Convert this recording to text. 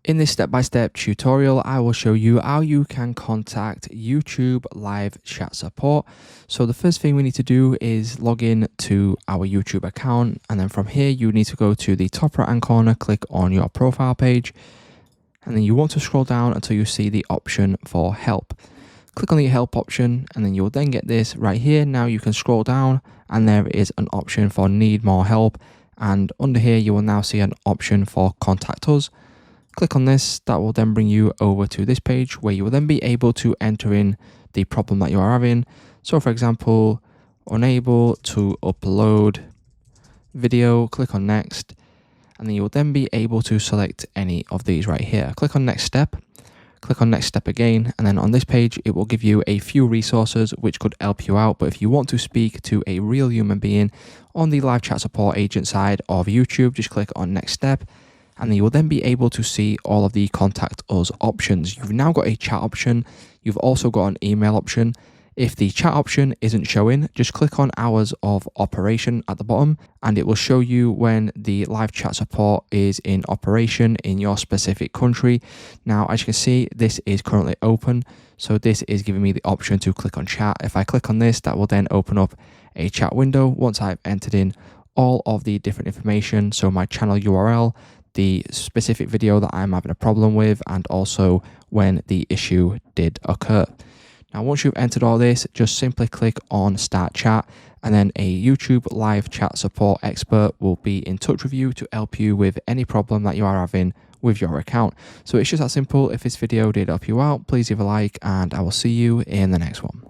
In this step-by-step tutorial, I will show you how you can contact YouTube live chat support. So the first thing we need to do is log in to our YouTube account. And then from here, you need to go to the top right-hand corner, click on your profile page. And then you want to scroll down until you see the option for help. Click on the help option, and then you'll then get this right here. Now you can scroll down and there is an option for need more help. And under here, you will now see an option for contact us. Click on this, that will then bring you over to this page where you will then be able to enter in the problem that you are having. So for example, unable to upload video, click on next, and then you will then be able to select any of these right here. Click on next step, click on next step again, and then on this page, it will give you a few resources which could help you out. But if you want to speak to a real human being on the live chat support agent side of YouTube, just click on next step. And then you will then be able to see all of the contact us options. You've now got a chat option. You've also got an email option. If the chat option isn't showing, just click on hours of operation at the bottom and it will show you when the live chat support is in operation in your specific country. Now, as you can see, this is currently open. So this is giving me the option to click on chat. If I click on this, that will then open up a chat window once I've entered in all of the different information. So my channel URL, the specific video that I'm having a problem with, and also when the issue did occur. Now, once you've entered all this, just simply click on Start Chat, and then a YouTube live chat support expert will be in touch with you to help you with any problem that you are having with your account. So it's just that simple. If this video did help you out, please leave a like, and I will see you in the next one.